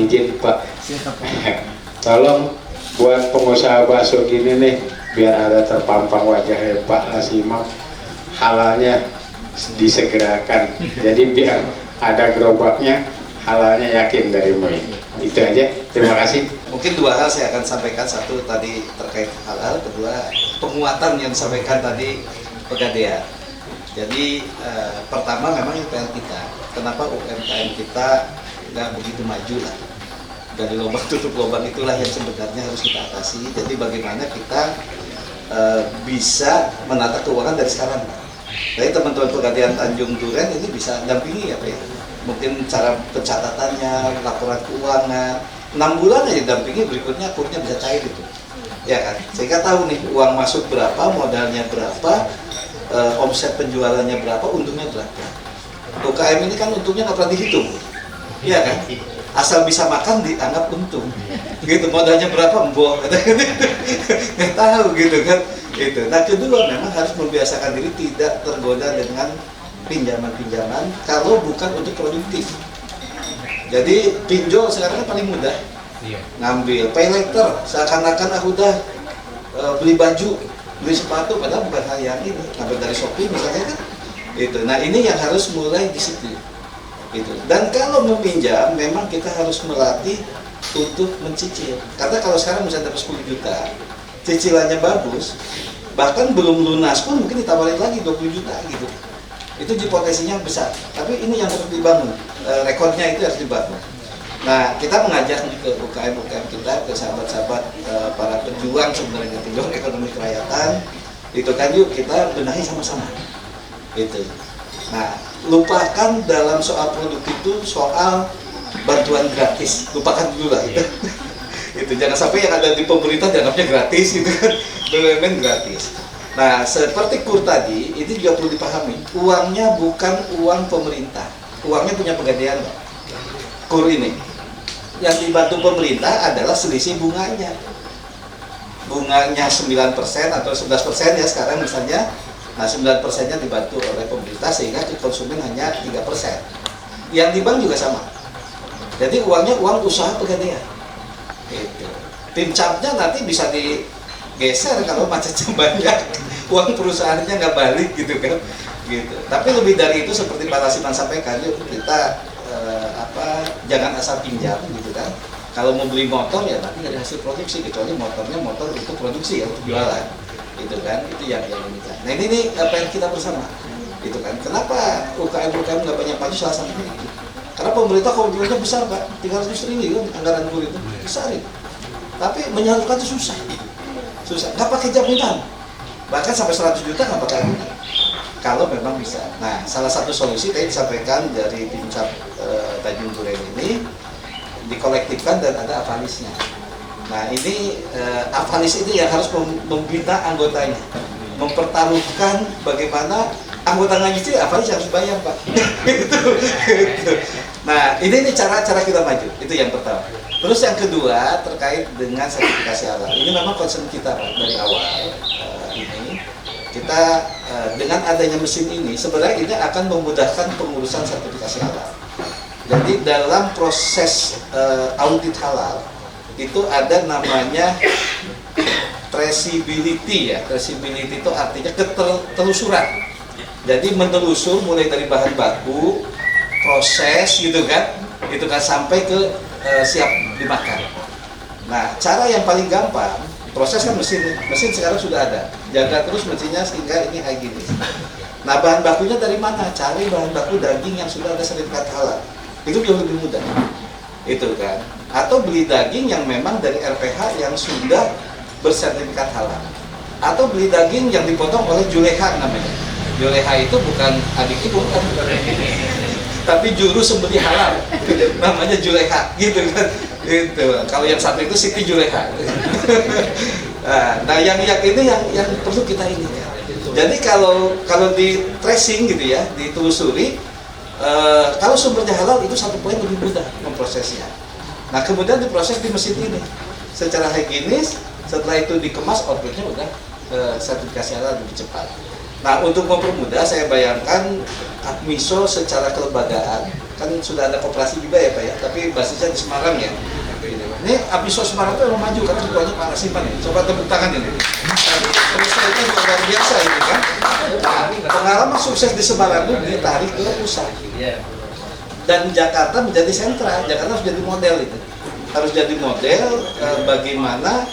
izin Pak, tolong buat pengusaha bakso gini nih, biar ada terpampang wajahnya Pak Lasimang, halalnya disegerakan, jadi biar ada gerobaknya, halalnya yakin dari mulai. Itu aja, terima kasih. Mungkin dua hal saya akan sampaikan. Satu tadi terkait halal, kedua penguatan yang disampaikan tadi Pegadaian. Jadi pertama memang UPL kita, kenapa UMKM kita nggak begitu maju lah, dari lubang tutup lubang itulah yang sebenarnya harus kita atasi. Jadi bagaimana kita bisa menata keuangan dari sekarang. Jadi teman-teman Pegadaian Tanjung Duren ini bisa dampingi ya Pak ya. Mungkin cara pencatatannya, laporan keuangan, 6 bulan aja dampingi, berikutnya akunnya bisa cair itu. Ya kan? Sehingga tahu nih uang masuk berapa, modalnya berapa, omset penjualannya berapa, untungnya berapa. UKM ini kan untungnya nggak pernah dihitung. Iya kan? Asal bisa makan dianggap untung. Gitu, modalnya berapa, mbok. Nggak tahu gitu kan. Gitu. Nah kedua memang harus membiasakan diri tidak tergoda dengan pinjaman-pinjaman kalau bukan untuk produktif. Jadi pinjol sekarang kan paling mudah. Ngambil pay later, seakan-akan aku udah beli baju, beli sepatu, padahal bukan hal yang ini. Ngambil dari Shopee misalnya kan. Itu. Nah ini yang harus mulai di situ. Gitu. Dan kalau meminjam, memang kita harus melatih untuk mencicil. Karena kalau sekarang misalnya dapat 10 juta, cicilannya bagus, bahkan belum lunas pun mungkin ditawarin lagi 20 juta gitu. Itu potensinya besar. Tapi ini yang harus dibangun, rekornya itu harus dibangun. Nah, kita mengajak ke UKM-UKM kita, ke sahabat-sahabat para pejuang sebenarnya pejuang ekonomi kerakyatan, itu kan yuk kita benahi sama-sama. Itu. Nah, lupakan dalam soal produk itu soal bantuan gratis, lupakan dulu lah itu. Itu jangan sampai yang ada di pemerintah dianggapnya gratis gitu kan, BUMN gratis. Nah, seperti KUR tadi, itu juga perlu dipahami, uangnya bukan uang pemerintah, uangnya punya Pegadaian, KUR ini. Yang dibantu pemerintah adalah selisih bunganya. Bunganya 9% atau 11% ya sekarang misalnya, nah 9%-nya dibantu oleh pemerintah sehingga konsumen hanya 3%. Yang di bank juga sama. Jadi uangnya uang usaha Pegadaian. Gitu. Pincapnya nanti bisa digeser kalau macetnya banyak, uang perusahaannya nggak balik gitu kan, gitu. Tapi lebih dari itu seperti Pak Lasiman sampaikan, yuk kita jangan asal pinjam gitu kan. Kalau mau beli motor ya nanti dari hasil produksi, kecuali motornya motor untuk produksi ya untuk jualan, gitu kan. Itu yang ini kan. Nah ini apa yang kita bersama, gitu kan. Kenapa UKM nggak banyak maju salah satunya itu. Karena pemerintah komitmennya besar Pak, 300 triliun anggaran KUR itu besar itu. Tapi menyalurkan itu susah, nggak pakai jaminan, bahkan sampai 100 juta nggak pakai jaminan. Kalau memang bisa. Nah, salah satu solusi tadi disampaikan dari Pincap Tanjung Duren ini dikolektifkan dan ada avalisnya. Nah ini avalis ini yang harus membina anggotanya, mempertaruhkan bagaimana anggota ngaji avalis harus bayar Pak. gitu. Nah ini cara kita maju, itu yang pertama. Terus yang kedua terkait dengan sertifikasi halal. Ini memang concern kita Pak dari awal. Ini kita dengan adanya mesin ini sebenarnya ini akan memudahkan pengurusan sertifikasi halal. Jadi dalam proses audit halal itu ada namanya traceability ya. Traceability itu artinya ketelusuran. Jadi menelusur mulai dari bahan baku, proses gitu kan, itu kan sampai ke siap dimakan. Nah, cara yang paling gampang, proses kan mesin sekarang sudah ada, jaga terus mesinnya sehingga ini higienis. Nah, bahan bakunya dari mana? Cari bahan baku daging yang sudah ada sertifikat halal, itu jauh lebih mudah, itu kan. Atau beli daging yang memang dari RPH yang sudah bersertifikat halal, atau beli daging yang dipotong oleh juleha namanya. Juleha itu bukan adik ibu kan, tapi juru sembelih halal, namanya juleha, gitu kan. Itu kalau yang satu itu Siti Juleha. Nah, yang ini yang perlu kita ini. Jadi kalau di tracing gitu ya, ditelusuri, kalau sumbernya halal itu satu poin lebih mudah memprosesnya. Nah kemudian diproses di mesin ini secara higienis, setelah itu dikemas outputnya udah sertifikasi halal lebih cepat. Nah untuk mempermudah saya bayangkan Akmiso secara kelembagaan kan sudah ada koperasi juga ya Pak ya, tapi basisnya di Semarang ya. Ini Apiso Semarang itu emang maju karena ketuanya Pak Nasiman ya. Coba tepuk tangan ini. Tapi perusahaan itu luar biasa ini kan. Nah, pengalaman sukses di Semarang itu ditarik ke pusat. Dan Jakarta menjadi sentra. Jakarta harus jadi model itu. Harus jadi model bagaimana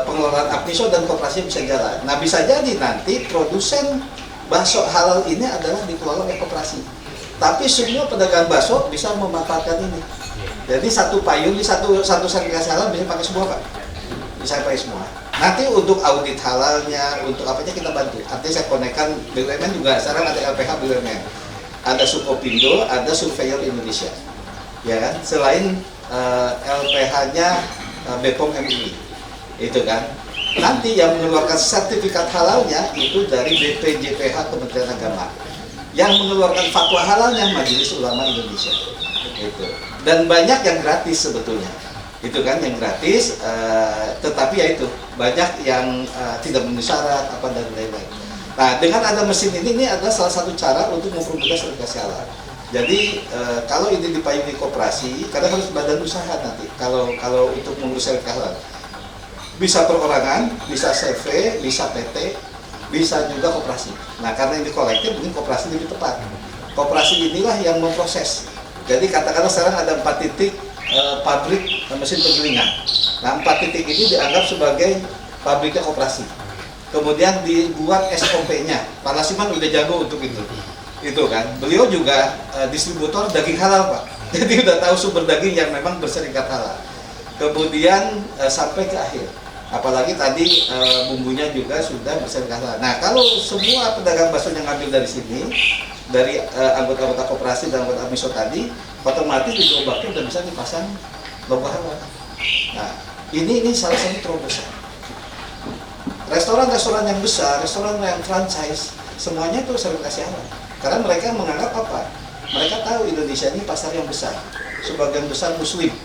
pengelolaan Apiso dan koperasi bisa jalan. Nah, bisa jadi nanti produsen bakso halal ini adalah dikelola oleh koperasi. Tapi semua pedagang bakso bisa memanfaatkan ini. Jadi satu payung di satu sertifikasi halal bisa pakai semua Pak. Bisa pakai semua. Nanti untuk audit halalnya, untuk apanya kita bantu. Artinya saya konekkan BUMN juga. Sekarang ada LPH BUMN, ada Sukopindo, ada Surveyor Indonesia. Ya kan? Selain LPH-nya BPOM MUI, itu kan. Nanti yang mengeluarkan sertifikat halalnya itu dari BPJPH Kementerian Agama. Yang mengeluarkan fatwa halalnya Majelis Ulama Indonesia. Itu. Dan banyak yang gratis sebetulnya, itu kan yang gratis, tetapi ya itu banyak yang tidak memenuhi syarat apa dan lain-lain. Nah, dengan ada mesin ini adalah salah satu cara untuk mempermudah sertifikasi halal. Jadi kalau ini dipayungi koperasi, kadang harus badan usaha nanti. Kalau untuk mengurus sertifikasi halal, bisa perorangan, bisa CV, bisa PT, bisa juga koperasi. Nah, karena ini kolektif, mungkin koperasi lebih tepat. Koperasi inilah yang memproses. Jadi katakanlah sekarang ada 4 titik pabrik mesin penggilingan. Nah, 4 titik ini dianggap sebagai pabriknya koperasi. Kemudian dibuat SOP-nya. Pak Nasiman udah jago untuk itu. Itu kan. Beliau juga distributor daging halal Pak. Jadi udah tahu sumber daging yang memang berserikat halal. Kemudian sampai ke akhir. Apalagi tadi bumbunya juga sudah berserikat halal. Nah, kalau semua pedagang bakso yang ngambil dari sini, dari anggota-anggota koperasi dan anggota Apiso tadi, otomatis di gerobaknya udah bisa dipasang logo halal. Nah, ini salah satu terobosan. Restoran-restoran yang besar, restoran yang franchise, semuanya itu sertifikasi halal. Karena mereka menganggap apa? Mereka tahu Indonesia ini pasar yang besar, sebagian besar Muslim,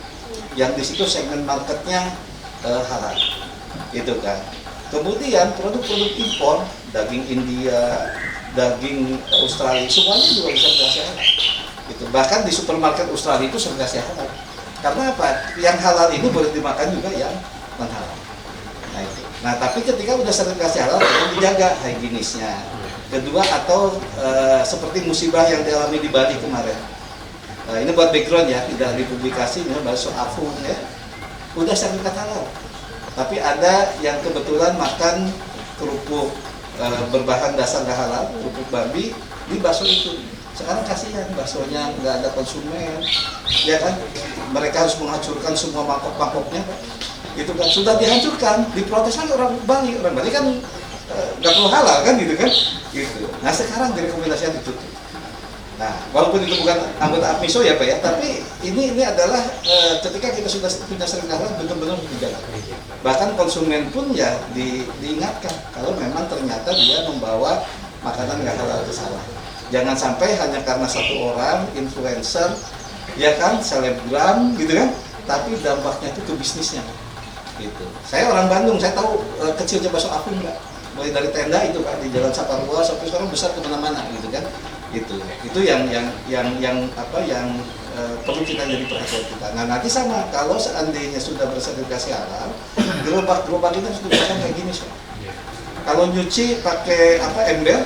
yang di situ segmen marketnya halal, itu kan. Kemudian produk-produk impor, daging India, daging Australia, semuanya juga bisa sertifikasi halal. Gitu. Bahkan di supermarket Australia itu sertifikasi halal. Karena apa? Yang halal ini boleh dimakan juga yang non halal. Nah itu. Nah tapi ketika udah sertifikasi halal, harus dijaga higienisnya. Kedua atau seperti musibah yang dialami di Bali kemarin. Ini buat background ya, tidak dipublikasi, ini bakso Afung ya. Udah sertifikat halal. Tapi ada yang kebetulan makan kerupuk berbahan dasar nggak halal, kerupuk babi di bakso itu. Sekarang kasihan baksonya nggak ada konsumen, ya kan? Mereka harus menghancurkan semua mangkok-mangkoknya, itu kan sudah dihancurkan, diprotes kan orang Bali kan nggak perlu halal kan gitu kan? Gitu. Nah sekarang direkomendasikan ditutup. Nah walaupun itu bukan anggota Apiso ya Pak ya, tapi ini adalah ketika kita sudah punya sertifikat halal benar-benar dijaga. Bahkan konsumen pun ya diingatkan kalau memang ternyata dia membawa makanan nggak halal ke sana. Jangan sampai hanya karena satu orang influencer, ya kan, selebgram gitu kan, tapi dampaknya itu ke bisnisnya. Gitu. Saya orang Bandung, saya tahu kecilnya bakso Afung nggak, mulai dari tenda itu kan di Jalan Saparua sampai sekarang besar kemana-mana gitu kan. Itu yang perlu kita jadi perhatian kita. Nah nanti sama kalau seandainya sudah bersertifikasi halal, gerobak itu harus dipasang kayak gini so. Kalau nyuci pakai ember,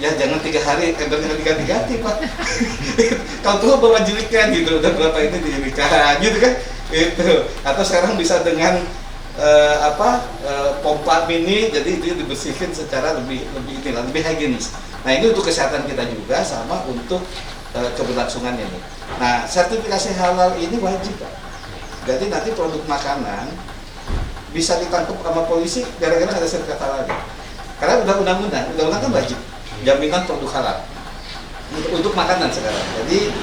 ya jangan 3 hari embernya diganti-ganti Pak. Kalau tuh bawa jilikan gitu, udah berapa ini dijilikan gitu kan? Itu. Atau sekarang bisa dengan pompa mini, jadi itu dibersihkan secara lebih higienis. Nah ini untuk kesehatan kita juga, sama untuk keberlangsungan ini. Nah sertifikasi halal ini wajib Pak. Jadi nanti produk makanan bisa ditangkap sama polisi gara-gara ada sertifikat halal. Karena udah undang-undang kan wajib jaminan produk halal untuk makanan sekarang. Jadi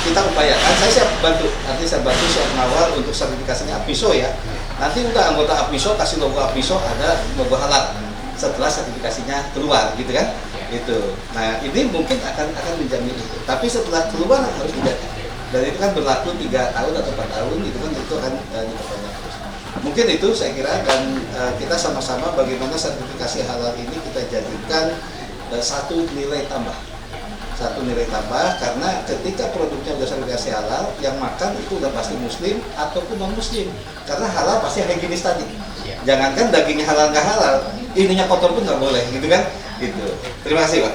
kita upayakan, saya siap bantu, nanti saya bantu siap mengawal untuk sertifikasinya Apiso ya. Nanti udah anggota Apiso kasih logo Apiso, ada logo halal setelah sertifikasinya keluar gitu kan. Itu. Nah ini mungkin akan menjamin itu. Tapi setelah keluar harus dijaga. Dan itu kan berlaku 3 tahun atau 4 tahun gitu kan, itu akan diperpanjang terus. Mungkin itu saya kira, dan kita sama-sama bagaimana sertifikasi halal ini kita jadikan satu nilai tambah Satu nilai tambah karena ketika produknya sudah sertifikasi halal, yang makan itu udah pasti muslim ataupun non muslim. Karena halal pasti higienis tadi. Jangankan dagingnya halal nggak halal, ininya kotor pun nggak boleh, gitu kan? Gitu. Terima kasih, Pak.